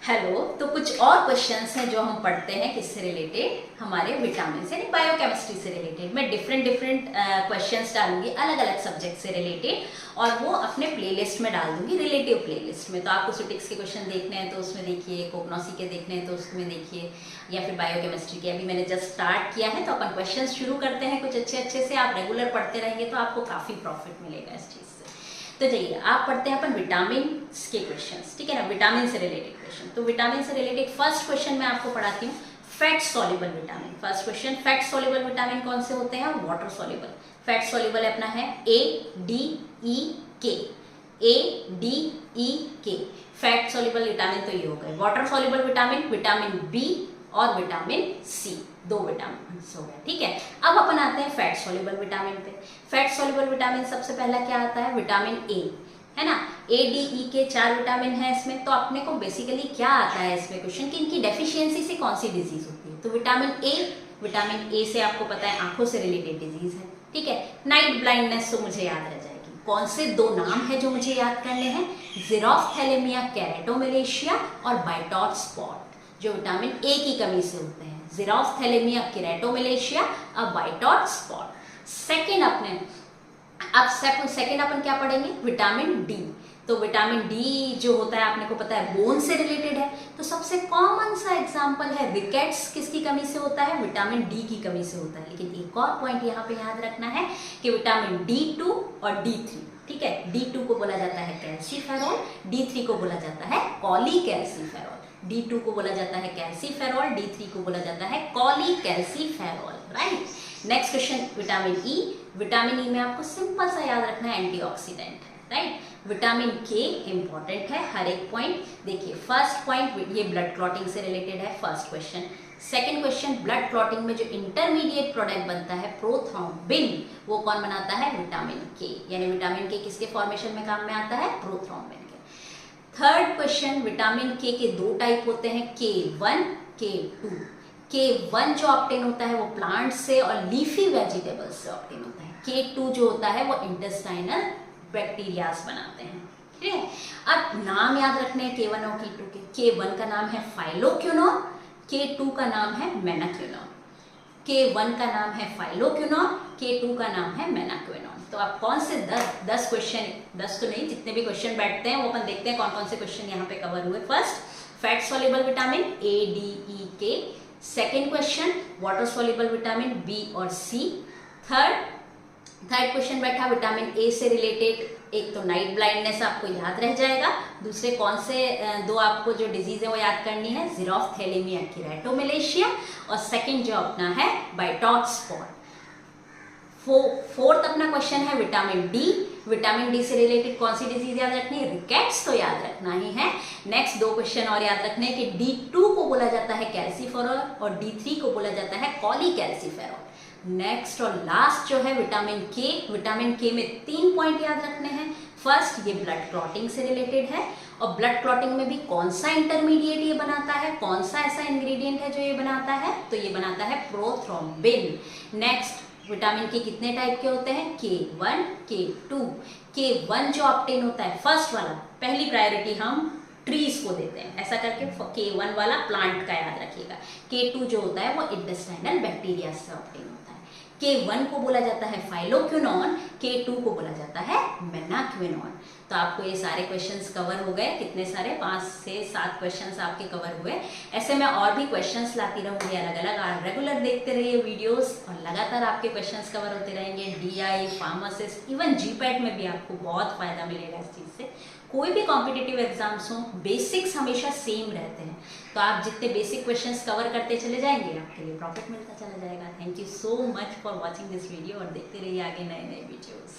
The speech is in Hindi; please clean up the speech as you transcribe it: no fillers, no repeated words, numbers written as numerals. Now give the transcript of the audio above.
हेलो। तो कुछ और क्वेश्चंस हैं जो हम पढ़ते हैं किससे रिलेटेड, हमारे विटामिन से, बायोकेमिस्ट्री से रिलेटेड। मैं डिफरेंट क्वेश्चंस डालूंगी अलग अलग सब्जेक्ट से रिलेटेड, और वो अपने प्लेलिस्ट में डाल दूंगी, रिलेटिव प्लेलिस्ट में। तो आपको सुटिक्स के क्वेश्चन देखने हैं तो उसमें देखिए, कोगनोसी के देखने हैं तो उसमें देखिए, या फिर बायोकेमिस्ट्री के। अभी मैंने जस्ट स्टार्ट किया है तो अपन क्वेश्चन शुरू करते हैं कुछ अच्छे अच्छे से। आप रेगुलर पढ़ते रहेंगे तो आपको काफी प्रॉफिट मिलेगा इस चीज से। तो चलिए आप पढ़ते हैं अपन विटामिन के क्वेश्चंस, ठीक है ना, विटामिन से रिलेटेड क्वेश्चन। तो विटामिन से रिलेटेड फर्स्ट क्वेश्चन मैं आपको पढ़ाती हूँ, fat soluble vitamin. First question, fat soluble vitamin कौन से होते हैं? Water soluble. फैट सॉल्युबल अपना है ADEK, ADEK। Fat soluble vitamin तो ये हो गए। Water soluble vitamin, vitamin B और विटामिन सी, दो विटामिन हो गए, ठीक है। अब अपन आते हैं फैट सॉल्युबल विटामिन पे। फैट सॉल्युबल विटामिन सबसे पहला क्या आता है? विटामिन ए, है ना। ADE के 4 विटामिन है इसमें। तो अपने को बेसिकली क्या आता है इसमें क्वेश्चन कि इनकी डेफिशिएंसी से कौन सी डिजीज होती है। तो विटामिन ए से आपको पता है आंखों से रिलेटेड डिजीज है, ठीक है। नाइट ब्लाइंडनेस तो मुझे याद रह जाएगी। कौन से दो नाम है जो मुझे याद करने हैं? ज़ीरोफ्थैलेमिया केरेटोमैलेशिया और बाइटॉट स्पॉट, जो विटामिन ए की कमी से होते हैं। ज़ीरोफ्थैलेमिया केरेटोमैलेशिया और बाइटॉट स्पॉट। सेकेंड अपन क्या पढ़ेंगे? Vitamin D. तो विटामिन डी जो होता है आपने को पता है बोन से रिलेटेड है। तो सबसे कॉमन सा एग्जांपल है रिकेट्स, किसकी कमी से होता है? विटामिन डी की कमी से होता है। लेकिन एक और पॉइंट यहाँ पे याद रखना है कि विटामिन D2 और D3, ठीक है। D2 को बोला जाता है कैल्सीफेरॉल, D3 को बोला जाता है कॉलीकैल्सीफेरॉल। D2 को बोला जाता है कैल्सीफेरॉल, D3 को बोला जाता है cholecalciferol, right. Next question, vitamin E. Vitamin E में आपको सिंपल सा याद रखना है एंटीऑक्सीडेंट है, राइट। विटामिन के इंपॉर्टेंट है हर एक पॉइंट। देखिए फर्स्ट पॉइंट, ये ब्लड क्लॉटिंग से रिलेटेड है, first question. Second question, blood clotting में जो इंटरमीडिएट प्रोडक्ट बनता है प्रोथ्रोम्बिन, वो कौन बनाता है? विटामिन के। यानी विटामिन के किसके फॉर्मेशन में काम में आता है? प्रोथ्रोम्बिन के। थर्ड क्वेश्चन, विटामिन के दो टाइप होते हैं, K1, K2। K1 जो ऑब्टेन होता है वो प्लांट से और लीफी वेजिटेबल्स से ऑब्टेन होता है। K2 जो होता है वो इंटेस्टाइनल बैक्टीरियाज बनाते हैं, ठीक है। अब नाम याद रखने हैं K1 और K2 के। K1 का नाम है फाइलोक्विनोन, K2 का नाम है मेनाक्विनोन। K1 का नाम है फाइलोक्विनोन, K2 का नाम है मेनाक्विनोन। तो आप कौन से 10 क्वेश्चन, 10 तो नहीं, जितने भी क्वेश्चन बैठते हैं वो अपन देखते हैं कौन कौन से क्वेश्चन यहाँ पे कवर हुए। First, fat soluble vitamin ADEK। Second question, water soluble vitamin B और सी। थर्ड क्वेश्चन बैठा विटामिन ए से रिलेटेड। एक तो नाइट ब्लाइंडनेस आपको याद रह जाएगा, दूसरे कौन से दो आपको जो डिजीज है वो याद करनी है? ज़ीरोफ्थैलेमिया केरेटोमैलेशिया, और सेकंड जो अपना है बाइटॉट स्पॉट। फोर्थ अपना क्वेश्चन है विटामिन डी। विटामिन डी से रिलेटेड कौन सी डिजीज याद रखनी है? रिकेट्स तो याद रखना ही है। नेक्स्ट दो क्वेश्चन और याद रखने हैं कि D2 को बोला जाता है कैल्सीफेरॉल और D3 को बोला जाता है कॉलीकैल्सीफेरॉल। नेक्स्ट और लास्ट जो है विटामिन के। विटामिन के में 3 पॉइंट याद रखने हैं। फर्स्ट, ये ब्लड क्लॉटिंग से रिलेटेड है, और ब्लड क्लॉटिंग में भी कौन सा इंटरमीडिएट ये बनाता है, कौन सा ऐसा इंग्रेडिएंट है जो ये बनाता है? तो ये बनाता है प्रोथ्रोम्बिन। नेक्स्ट, विटामिन के कितने टाइप के होते हैं? K1, K2। K1 जो ऑब्टेन होता है फर्स्ट वाला, पहली प्रायोरिटी हम ट्रीज को देते हैं, ऐसा करके K1 वाला प्लांट का याद रखिएगा। K2 जो होता है वो इंटेस्टाइनल बैक्टीरिया से ऑब्टेन होता है। K1 को बोला जाता है फाइलोक्विनोन, K2 को बोला जाता है मेनाक्विनोन। तो आपको ये सारे क्वेश्चंस कवर हो गए। कितने सारे? 5 से 7 क्वेश्चंस आपके कवर हुए। ऐसे मैं और भी क्वेश्चंस लाती रहूंगी अलग अलग। आप रेगुलर देखते रहिए वीडियोस, और लगातार आपके क्वेश्चंस कवर होते रहेंगे। DI, फार्मासिस्ट, इवन GPAT में भी आपको बहुत फायदा मिलेगा इस चीज से। कोई भी कॉम्पिटिटिव एग्जाम्स हो, बेसिक्स हमेशा सेम रहते हैं। तो आप जितने बेसिक क्वेश्चंस कवर करते चले जाएंगे, आपके लिए प्रॉफिट मिलता चला जाएगा। Thank you so much for watching this video, और देखते रहिए आगे नए नए वीडियोस।